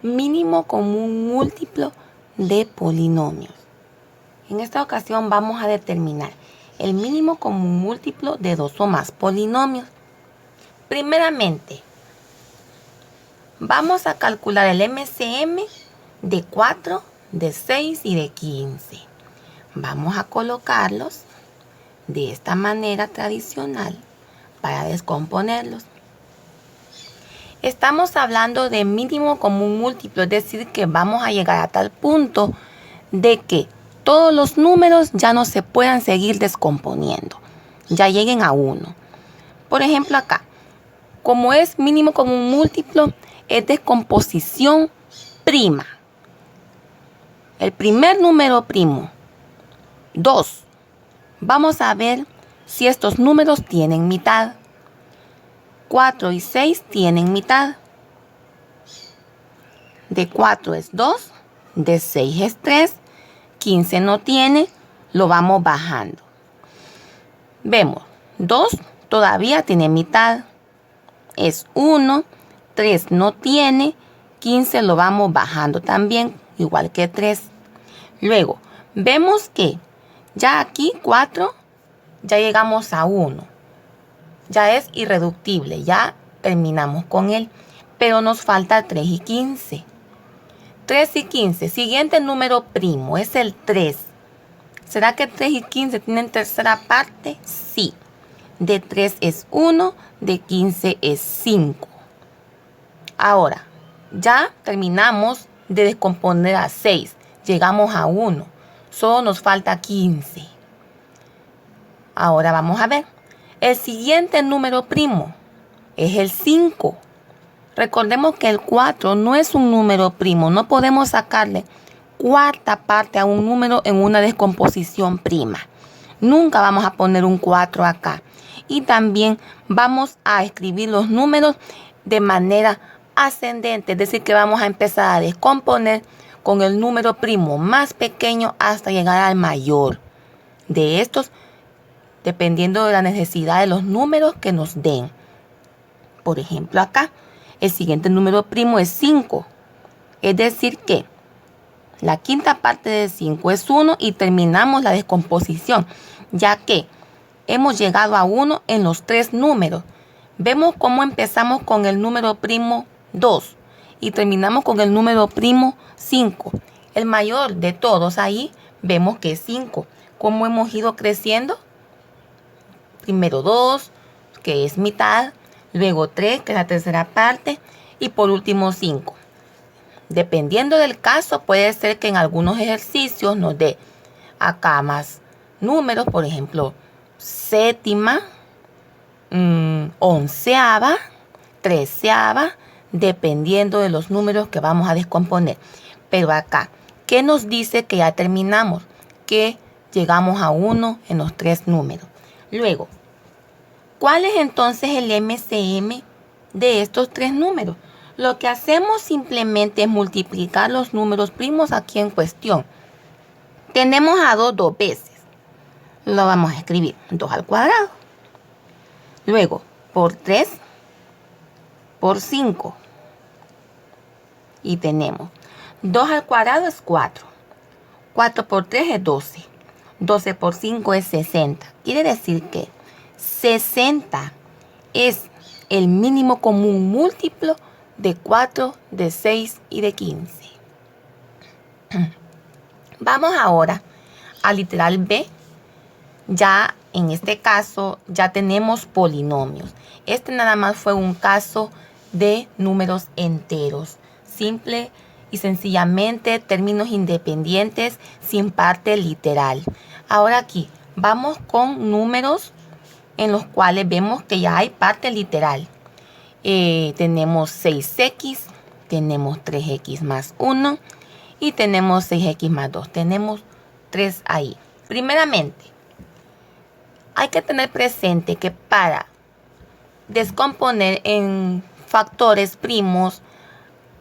mínimo común múltiplo de polinomios. En esta ocasión vamos a determinar el mínimo común múltiplo de dos o más polinomios. Primeramente, vamos a calcular el MCM de 4, de 6 y de 15. Vamos a colocarlos de esta manera tradicional para descomponerlos. Estamos hablando de mínimo común múltiplo, es decir, que vamos a llegar a tal punto de que todos los números ya no se puedan seguir descomponiendo, ya lleguen a 1. Por ejemplo, acá, como es mínimo común múltiplo, es descomposición prima. El primer número primo, 2. Vamos a ver si estos números tienen mitad. 4 y 6 tienen mitad. De 4 es 2, de 6 es 3, 15 no tiene, lo vamos bajando. Vemos, 2 todavía tiene mitad, es 1, 3 no tiene, 15 lo vamos bajando también, igual que 3. Luego, vemos que ya aquí 4, ya llegamos a 1. Ya es irreductible, ya terminamos con él, pero nos falta 3 y 15. 3 y 15, siguiente número primo, es el 3. ¿Será que 3 y 15 tienen tercera parte? Sí. De 3 es 1, de 15 es 5. Ahora, ya terminamos de descomponer a 6, llegamos a 1, solo nos falta 15. Ahora vamos a ver. El siguiente número primo es el 5. Recordemos que el 4 no es un número primo. No podemos sacarle cuarta parte a un número en una descomposición prima. Nunca vamos a poner un 4 acá. Y también vamos a escribir los números de manera ascendente. Es decir, que vamos a empezar a descomponer con el número primo más pequeño hasta llegar al mayor. De estos, dependiendo de la necesidad de los números que nos den. Por ejemplo, acá, el siguiente número primo es 5. Es decir que la quinta parte de 5 es 1 y terminamos la descomposición, ya que hemos llegado a 1 en los 3 números. Vemos cómo empezamos con el número primo 2 y terminamos con el número primo 5. El mayor de todos ahí vemos que es 5. ¿Cómo hemos ido creciendo? Primero 2, que es mitad, luego 3, que es la tercera parte, y por último 5. Dependiendo del caso, puede ser que en algunos ejercicios nos dé acá más números, por ejemplo, séptima, onceava, treceava, dependiendo de los números que vamos a descomponer. Pero acá, ¿qué nos dice que ya terminamos? Que llegamos a 1 en los 3 números. Luego, ¿cuál es entonces el MCM de estos 3 números? Lo que hacemos simplemente es multiplicar los números primos aquí en cuestión. Tenemos a 2 dos veces. Lo vamos a escribir 2 al cuadrado. Luego, por 3, por 5. Y tenemos 2 al cuadrado es 4. 4 por 3 es 12. 12 por 5 es 60. Quiere decir que 60 es el mínimo común múltiplo de 4, de 6 y de 15. Vamos ahora al literal B. Ya en este caso ya tenemos polinomios. Este nada más fue un caso de números enteros. Simple y sencillamente términos independientes sin parte literal. Ahora aquí vamos con números en los cuales vemos que ya hay parte literal. Tenemos 6x, tenemos 3x más 1 y tenemos 6x más 2. Tenemos 3 ahí. Primeramente, hay que tener presente que para descomponer en factores primos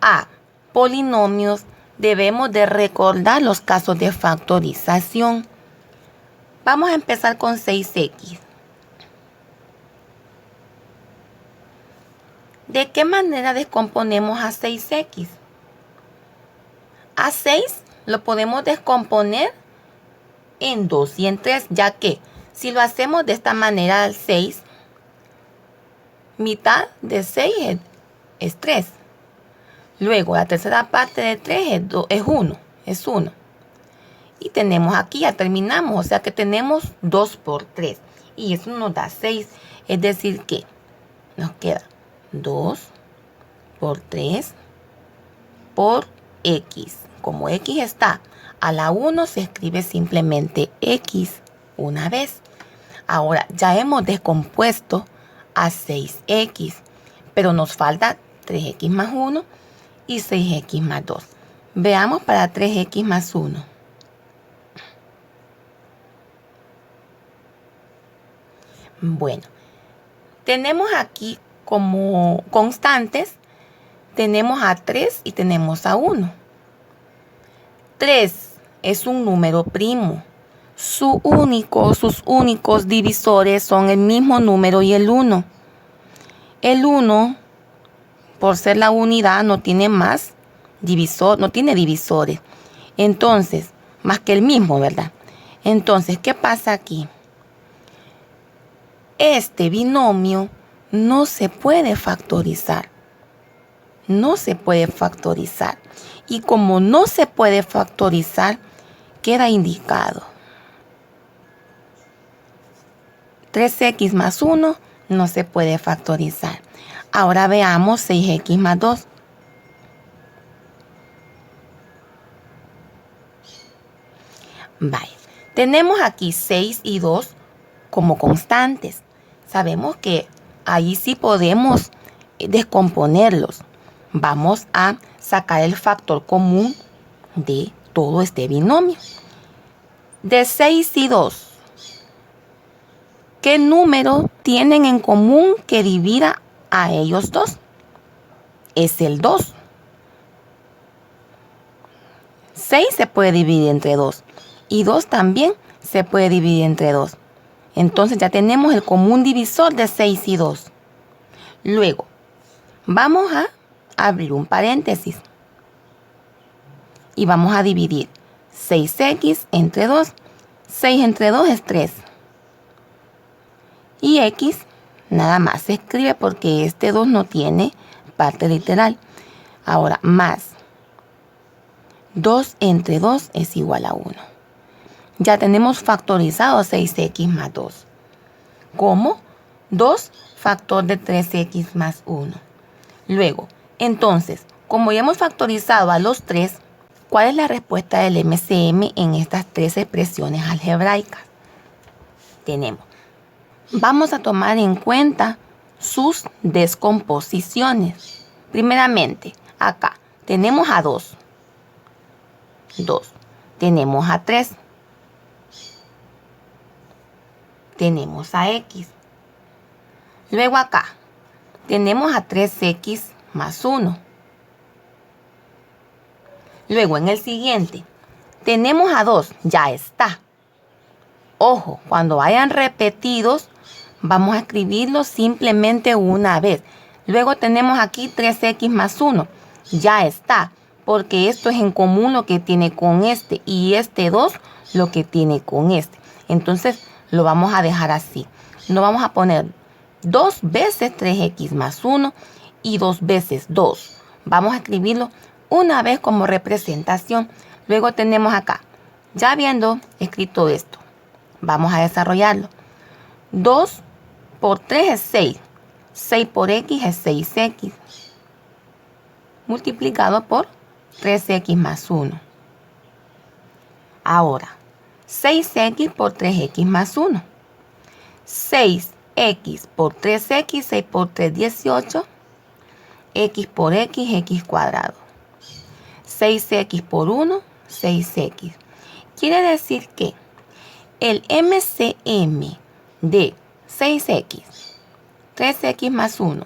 a polinomios debemos de recordar los casos de factorización. Vamos a empezar con 6x. ¿De qué manera descomponemos a 6x? A 6 lo podemos descomponer en 2 y en 3, ya que si lo hacemos de esta manera al 6, mitad de 6 es 3. Luego la tercera parte de 3 es 1. Y tenemos aquí, ya terminamos, o sea que tenemos 2 por 3. Y eso nos da 6. Es decir que nos queda 2 por 3 por X. Como X está a la 1, se escribe simplemente X una vez. Ahora ya hemos descompuesto a 6X, pero nos falta 3X más 1 y 6X más 2. Veamos para 3X más 1. Bueno, tenemos aquí como constantes, tenemos a 3 y tenemos a 1. 3 es un número primo. Sus únicos divisores son el mismo número y el 1. El 1, por ser la unidad, no tiene no tiene divisores. Entonces, más que el mismo, ¿verdad? Entonces, ¿qué pasa aquí? Este binomio no se puede factorizar. No se puede factorizar. Y como no se puede factorizar, queda indicado. 3x más 1 no se puede factorizar. Ahora veamos 6x más 2. Vaya, tenemos aquí 6 y 2 como constantes. Sabemos que ahí sí podemos descomponerlos. Vamos a sacar el factor común de todo este binomio. De 6 y 2, ¿qué número tienen en común que divida a ellos dos? Es el 2. 6 se puede dividir entre 2 y 2 también se puede dividir entre 2. Entonces ya tenemos el común divisor de 6 y 2. Luego, vamos a abrir un paréntesis y vamos a dividir 6x entre 2. 6 entre 2 es 3. Y x nada más se escribe porque este 2 no tiene parte literal. Ahora, más 2 entre 2 es igual a 1. Ya tenemos factorizado 6x más 2. ¿Cómo? 2 factor de 3x más 1. Luego, entonces, como ya hemos factorizado a los 3, ¿cuál es la respuesta del MCM en estas 3 expresiones algebraicas? Vamos a tomar en cuenta sus descomposiciones. Primeramente, acá tenemos a 2. Tenemos a 3. Tenemos a x. Luego acá tenemos a 3x más 1. Luego en el siguiente tenemos a 2, ya está. Ojo, cuando vayan repetidos vamos a escribirlos simplemente una vez. Luego tenemos aquí 3x más 1, ya está, porque esto es en común lo que tiene con este y este 2 lo que tiene con este. Entonces lo vamos a dejar así. No vamos a poner 2 veces 3x más 1 y 2 veces 2. Vamos a escribirlo una vez como representación. Luego tenemos acá, ya habiendo escrito esto, vamos a desarrollarlo. 2 por 3 es 6. 6 por x es 6x. Multiplicado por 3x más 1. Ahora, 6x por 3x más 1. 6x por 3x, 6 por 3, 18. X por x, x cuadrado. 6x por 1, 6x. Quiere decir que el MCM de 6x, 3x más 1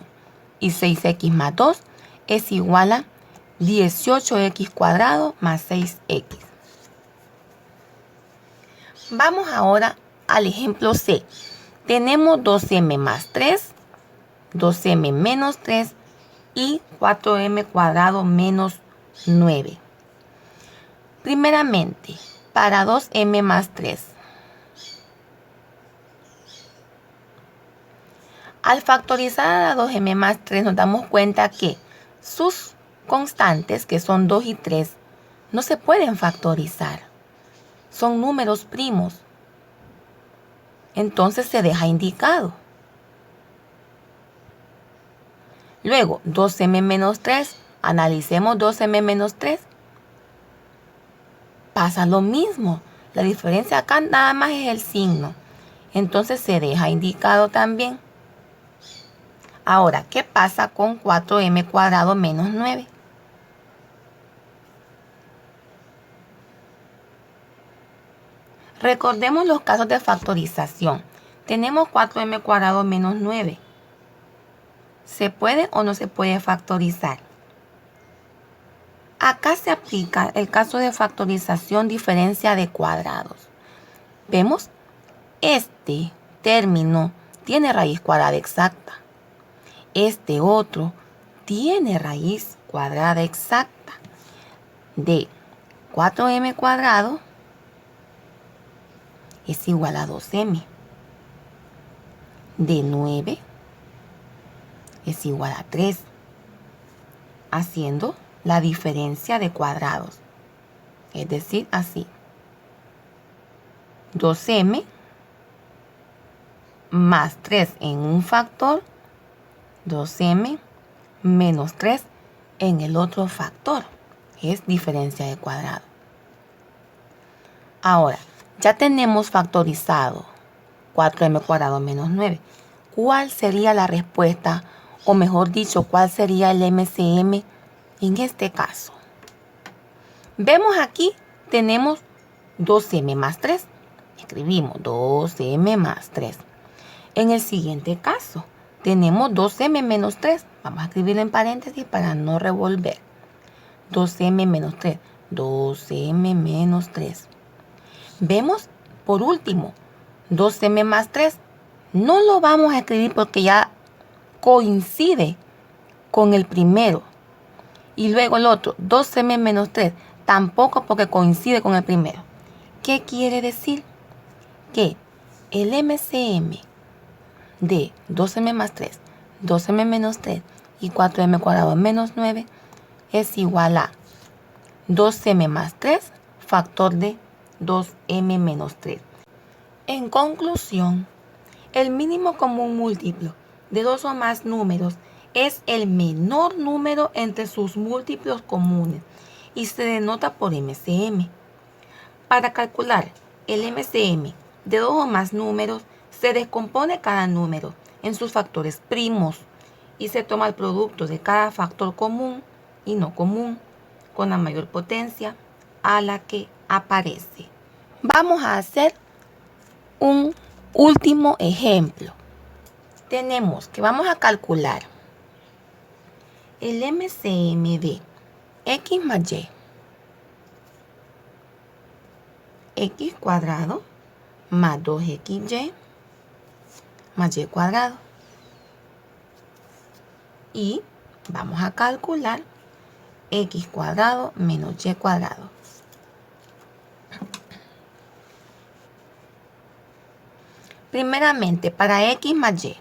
y 6x más 2 es igual a 18x cuadrado más 6x. Vamos ahora al ejemplo C. Tenemos 2m más 3, 2m menos 3 y 4m cuadrado menos 9. Primeramente, para 2m más 3. Al factorizar a la 2m más 3 nos damos cuenta que sus constantes, que son 2 y 3, no se pueden factorizar. Son números primos. Entonces se deja indicado. Luego, 2m menos 3. Analicemos 2m menos 3. Pasa lo mismo. La diferencia acá nada más es el signo. Entonces se deja indicado también. Ahora, ¿qué pasa con 4m cuadrado menos 9? Recordemos los casos de factorización. Tenemos 4m cuadrado menos 9. ¿Se puede o no se puede factorizar? Acá se aplica el caso de factorización diferencia de cuadrados. ¿Vemos? Este término tiene raíz cuadrada exacta. Este otro tiene raíz cuadrada exacta de 4m cuadrado es igual a 2m. De 9 es igual a 3. Haciendo la diferencia de cuadrados. Es decir, así. 2m más 3 en un factor, 2m menos 3 en el otro factor. Es diferencia de cuadrado. Ahora, ya tenemos factorizado 4m cuadrado menos 9. ¿Cuál sería la respuesta? O mejor dicho, ¿cuál sería el MCM en este caso? Vemos aquí, tenemos 2m más 3. Escribimos 2m más 3. En el siguiente caso, tenemos 2m menos 3. Vamos a escribirlo en paréntesis para no revolver. 2m menos 3. 2m menos 3. Vemos, por último, 2m más 3. No lo vamos a escribir porque ya coincide con el primero. Y luego el otro, 2m menos 3. Tampoco porque coincide con el primero. ¿Qué quiere decir? Que el MCM de 2m más 3, 2m menos 3 y 4m cuadrado menos 9 es igual a 2m más 3 factor de 2m menos 3. En conclusión, el mínimo común múltiplo de dos o más números es el menor número entre sus múltiplos comunes y se denota por MCM. Para calcular el MCM de dos o más números, se descompone cada número en sus factores primos y se toma el producto de cada factor común y no común con la mayor potencia a la que aparece. Vamos a hacer un último ejemplo. Tenemos que vamos a calcular el MCM de x más y. X cuadrado más 2xy más y cuadrado. Y vamos a calcular x cuadrado menos y cuadrado. Primeramente, para x más y.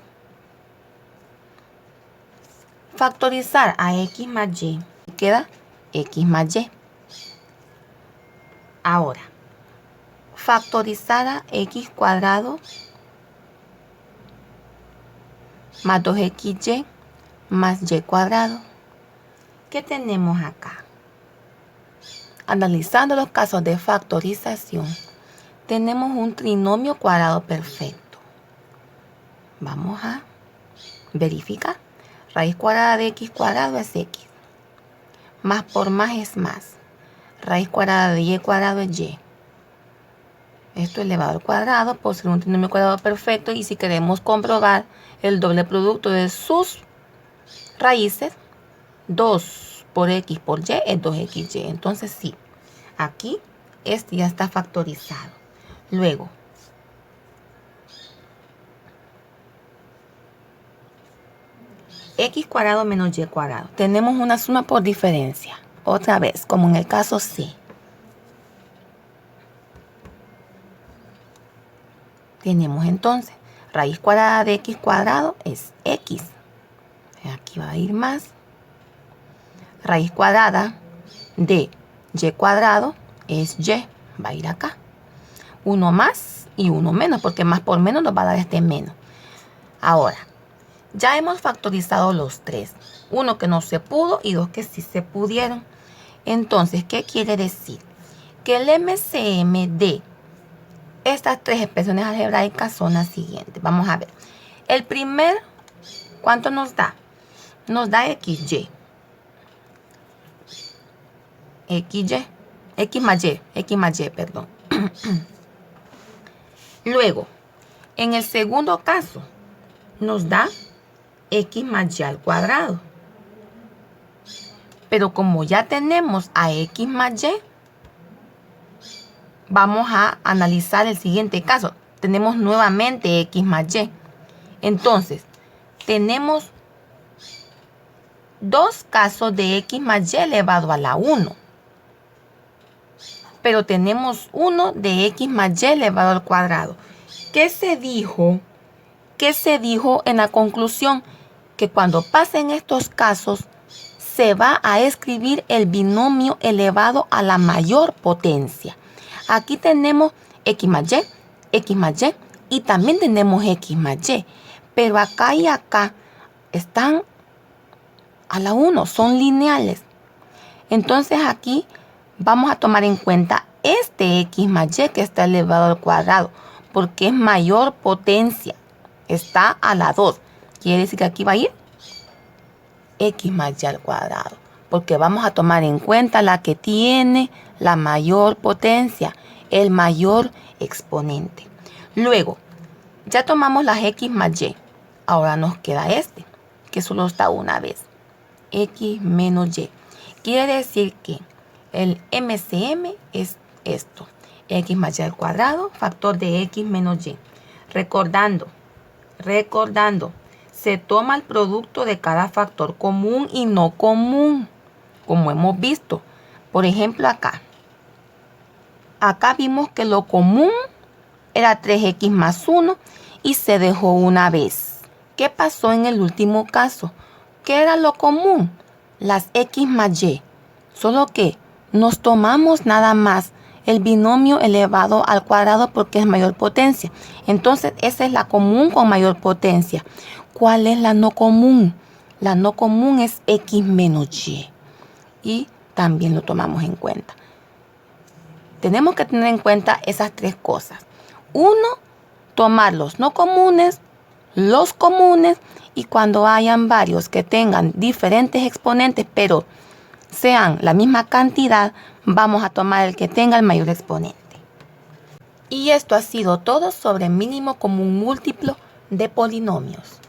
Factorizar a x más y. Queda x más y. Ahora, factorizar a x cuadrado más 2xy más y cuadrado. ¿Qué tenemos acá? Analizando los casos de factorización, tenemos un trinomio cuadrado perfecto. Vamos a verificar. Raíz cuadrada de x cuadrado es x. Más por más es más. Raíz cuadrada de y cuadrado es y. Esto elevado al cuadrado por ser un trinomio cuadrado perfecto. Y si queremos comprobar el doble producto de sus raíces, 2 por x por y es 2xy. Entonces sí, aquí este ya está factorizado. Luego, x cuadrado menos y cuadrado. Tenemos una suma por diferencia. Otra vez, como en el caso C. Tenemos entonces raíz cuadrada de x cuadrado es x. Aquí va a ir más. Raíz cuadrada de y cuadrado es y. Va a ir acá. Uno más y uno menos, porque más por menos nos va a dar este menos. Ahora, ya hemos factorizado los tres. Uno que no se pudo y dos que sí se pudieron. Entonces, ¿qué quiere decir? Que el MCM de estas tres expresiones algebraicas son las siguientes. Vamos a ver. El primer, ¿cuánto nos da? Nos da XY. X más Y, perdón. Luego, en el segundo caso, nos da X más Y al cuadrado. Pero como ya tenemos a X más Y, vamos a analizar el siguiente caso. Tenemos nuevamente X más Y. Entonces, tenemos dos casos de X más Y elevado a la 1. Pero tenemos uno de X más Y elevado al cuadrado. ¿Qué se dijo? ¿Qué se dijo en la conclusión? Que cuando pasen estos casos, se va a escribir el binomio elevado a la mayor potencia. Aquí tenemos X más Y y también tenemos X más Y. Pero acá y acá están a la 1, son lineales. Entonces aquí vamos a tomar en cuenta este X más Y que está elevado al cuadrado, porque es mayor potencia. Está a la 2. Quiere decir que aquí va a ir X más Y al cuadrado, porque vamos a tomar en cuenta la que tiene la mayor potencia, el mayor exponente. Luego, ya tomamos las X más Y. Ahora nos queda este, que solo está una vez. X menos Y. Quiere decir que el MCM es esto. X más Y al cuadrado, factor de X menos Y. Recordando, se toma el producto de cada factor común y no común, como hemos visto. Por ejemplo, acá vimos que lo común era 3x más 1 y se dejó una vez. ¿Qué pasó en el último caso? ¿Qué era lo común? Las x más y. Solo que nos tomamos nada más el binomio elevado al cuadrado porque es mayor potencia. Entonces, esa es la común con mayor potencia. ¿Cuál es la no común? La no común es x menos y. Y también lo tomamos en cuenta. Tenemos que tener en cuenta esas tres cosas. Uno, tomar los no comunes, los comunes, y cuando hayan varios que tengan diferentes exponentes, pero sean la misma cantidad, vamos a tomar el que tenga el mayor exponente. Y esto ha sido todo sobre mínimo común múltiplo de polinomios.